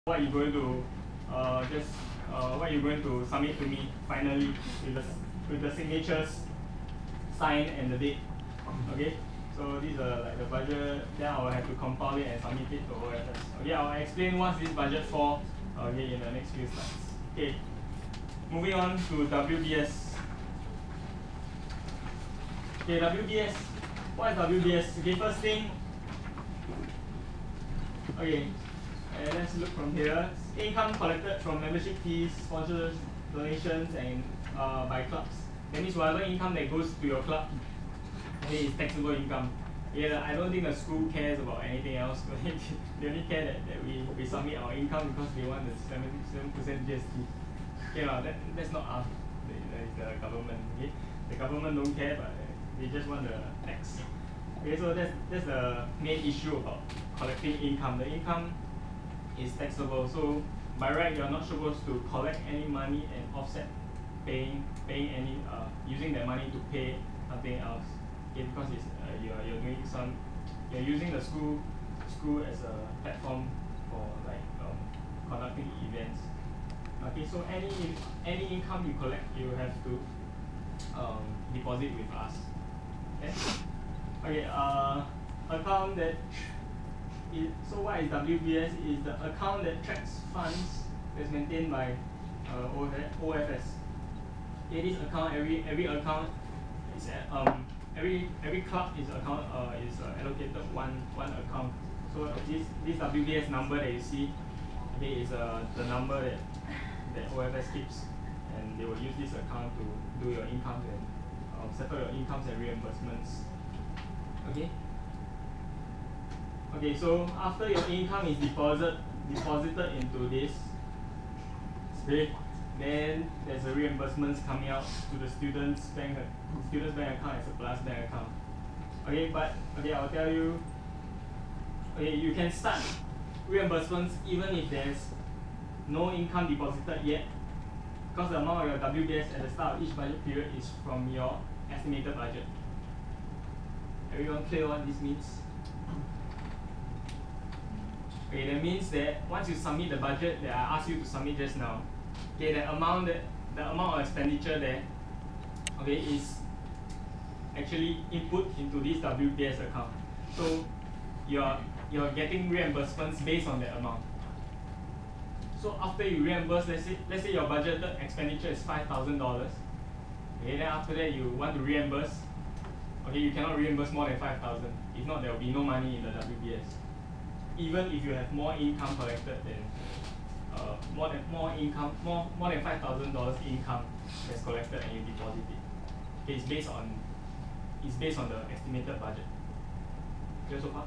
what you're going to what you're going to submit to me finally with the signatures, sign and the date. Okay. So these are like the budget. Then I will have to compile it and submit it to OFS. Okay. I'll explain what's this budget for. Okay, in the next few slides. Okay. Moving on to WBS. Okay, WBS. What is WBS? Okay, first thing. Okay. Let's look from here. Income collected from membership fees, sponsors, donations, and by clubs. That means whatever income that goes to your club, okay, is taxable income. Yeah, I don't think the school cares about anything else. They only care that we submit our income because they want the 7% GST. Okay, that's not us. It's the government. Okay, the government don't care, but they just want the tax. Okay, so that's the main issue about collecting income. The income is taxable, so by right you're not supposed to collect any money and offset paying any using that money to pay something else. Okay, because it's you're doing you're using the school as a platform for like conducting events. Okay, so any income you collect, you have to deposit with us. Okay. Account that. So what is WBS? Is the account that tracks funds that's maintained by OFS. Okay, this account, every account is every club is allocated one account. So this WBS number that you see, okay, is the number that OFS keeps, and they will use this account to do your incomes and settle your incomes and reimbursements. Okay. Okay, so after your income is deposited into this, okay, then there's a reimbursements coming out to the student's bank account as a plus bank account. Okay, but okay, I'll tell you. Okay, you can start reimbursements even if there's no income deposited yet, because the amount of your WBS at the start of each budget period is from your estimated budget. Everyone clear what this means? Okay, that means that once you submit the budget that I asked you to submit just now, okay, the amount of expenditure there, okay, is actually input into this WBS account. So you're getting reimbursements based on that amount. So after you reimburse, let's say your budgeted expenditure is $5,000. Okay, then after that you want to reimburse. Okay, you cannot reimburse more than 5,000. If not, there will be no money in the WBS. Even if you have more income collected than more than $5,000 income that's collected and you deposit it. Okay, it's based on the estimated budget. Clear so far?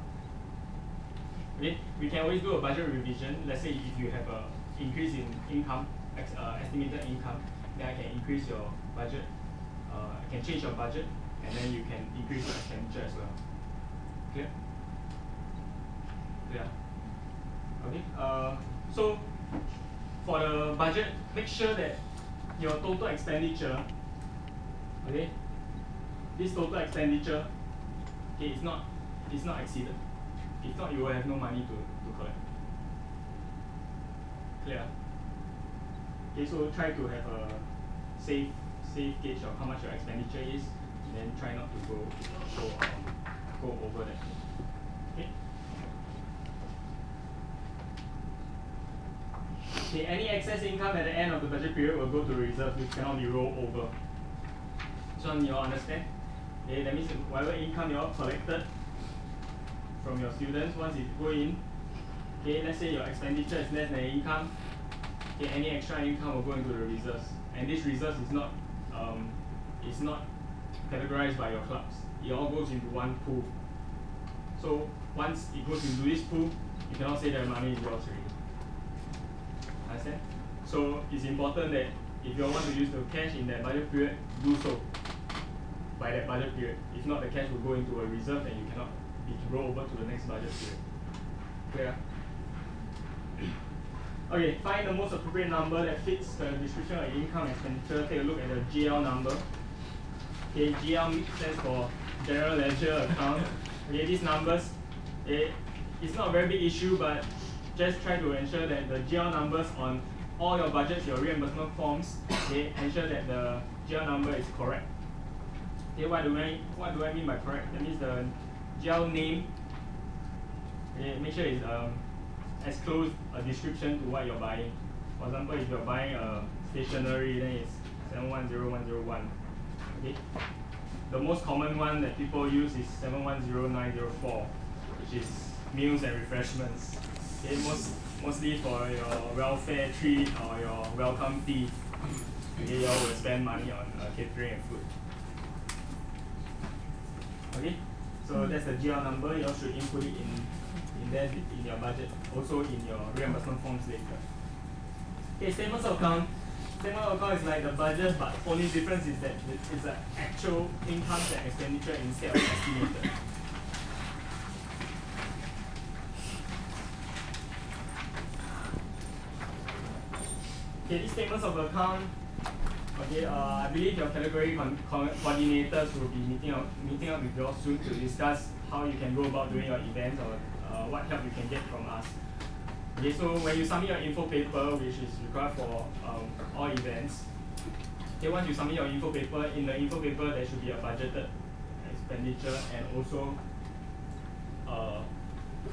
Okay, we can always do a budget revision. Let's say if you have a increase in income, estimated income, then I can increase your budget. I can change your budget, and then you can increase your expenditure as well. Clear? Yeah. Okay. So for the budget, make sure that your total expenditure, okay, this total expenditure, okay, it's not exceeded. If not, you will have no money to collect. Clear? Okay, so try to have a safe gauge of how much your expenditure is, and then try not to go over that. Okay. Okay, any excess income at the end of the budget period will go to reserve, which cannot be rolled over. So you all understand? Okay, that means whatever income you all collected from your students, once you go in, okay, let's say your expenditure is less than income, okay, any extra income will go into the reserves. And this reserves is not categorized by your clubs. It all goes into one pool. So once it goes into this pool, you cannot say that money is yours already. Understand? So it's important that if you want to use the cash in that budget period, do so by that budget period. If not, the cash will go into a reserve and you cannot be rolled over to the next budget period. Clear? Okay, find the most appropriate number that fits the description of income expenditure. Take a look at the GL number. Okay, GL stands for General Ledger Account. Okay, these numbers, it's not a very big issue, but just try to ensure that the GL numbers on all your budgets, your reimbursement forms, they ensure that the GL number is correct. Okay, what do I mean by correct? That means the GL name. Okay, make sure it's as close a description to what you're buying. For example, if you're buying a stationery, then it's 710101. Okay. The most common one that people use is 710904, which is meals and refreshments. Okay, mostly for your welfare treat or your welcome fee. Okay, you all will spend money on catering and food. Okay, so that's the GL number. You all should input it in there in your budget, also in your reimbursement forms later. Okay, statements of account. Statement of account is like the budget, but only difference is that it's the actual income and expenditure instead of estimated. Okay, these statements of account. Okay, I believe your category coordinators will be meeting up with you all soon to discuss how you can go about doing your events or what help you can get from us. Okay, so when you submit your info paper, which is required for all events, okay, once you submit your info paper, in the info paper there should be a budgeted expenditure, and also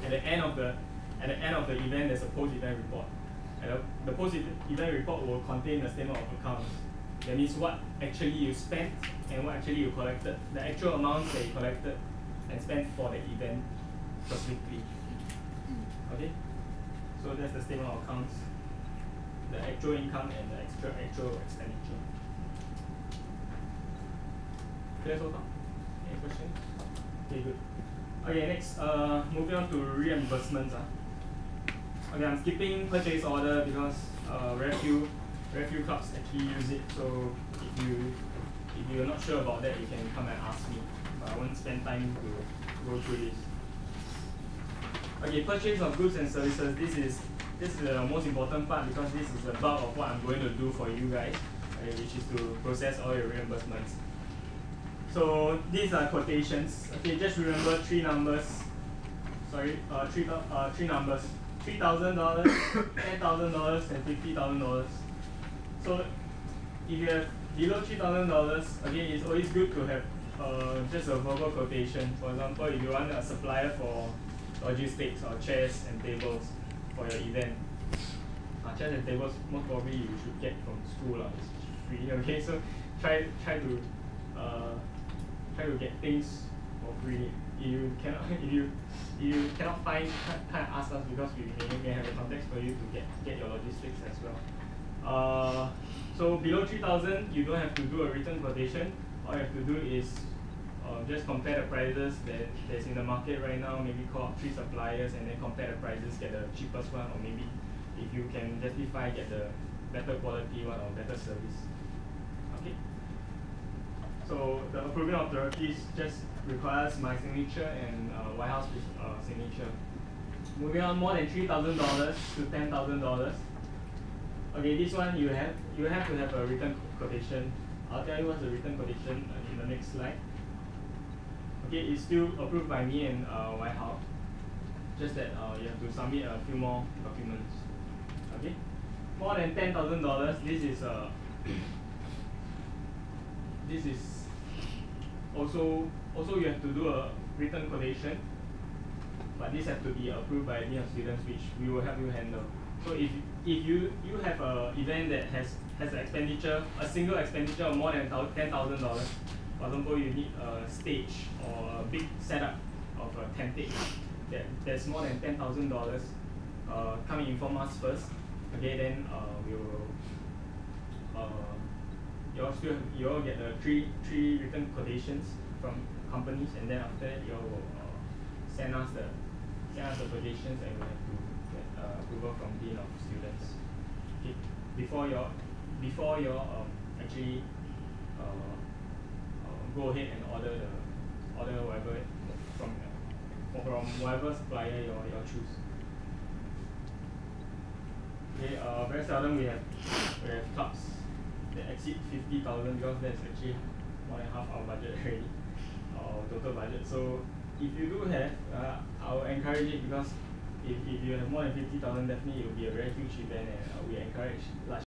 at the end of the event there's a post-event report. And the post-event report will contain the statement of accounts. That means what actually you spent and what actually you collected, the actual amounts that you collected and spent for the event specifically. Okay? So that's the statement of accounts, the actual income and the actual expenditure. Clear so far? Any questions? Okay, good. Okay, next, moving on to reimbursements. Okay, I'm skipping purchase order because very few clubs actually use it. So if you're not sure about that, you can come and ask me. But I won't spend time to go through this. Okay, purchase of goods and services. This is the most important part because this is the bulk of what I'm going to do for you guys, okay, which is to process all your reimbursements. So these are quotations. Okay, just remember three numbers. Sorry, three numbers: $3,000, $10,000, and $50,000. So if you have below $3,000, okay, it's always good to have just a verbal quotation. For example, if you want a supplier for logistics or chairs and tables for your event, chairs and tables most probably you should get from school, it's free. Okay, so try to get things for free. If you cannot find, kind of ask us because we may have a context for you to get your logistics as well. So below 3,000, you don't have to do a written quotation. All you have to do is just compare the prices that's in the market right now. Maybe call up 3 suppliers and then compare the prices, get the cheapest one, or maybe if you can justify, get the better quality one or better service. Okay. So the approving authorities just requires my signature and White House signature. Moving on, more than $3,000 to $10,000. Okay, this one you have to have a written quotation. I'll tell you what's the written quotation in the next slide. Okay, it's still approved by me and White House. Just that you have to submit a few more documents. Okay, more than $10,000. This is also you have to do a written quotation, but this has to be approved by Dean of Students, which we will help you handle. So if you have an event that has an expenditure, a single expenditure of more than $10,000, for example, you need a stage or a big setup of a tentage that's more than $10,000, come and inform us first. Okay, then we will you all get the three written quotations from companies, and then after that you all will send us the quotations, and we have to get approval from Dean of Students. Okay, before you actually go ahead and order whatever from whatever supplier you choose. Okay, very seldom we have clubs that exceed 50,000 because that's actually more than half our budget already, our total budget. So if you do have, I will encourage it because if you have more than 50,000, definitely it will be a very huge event, and we encourage large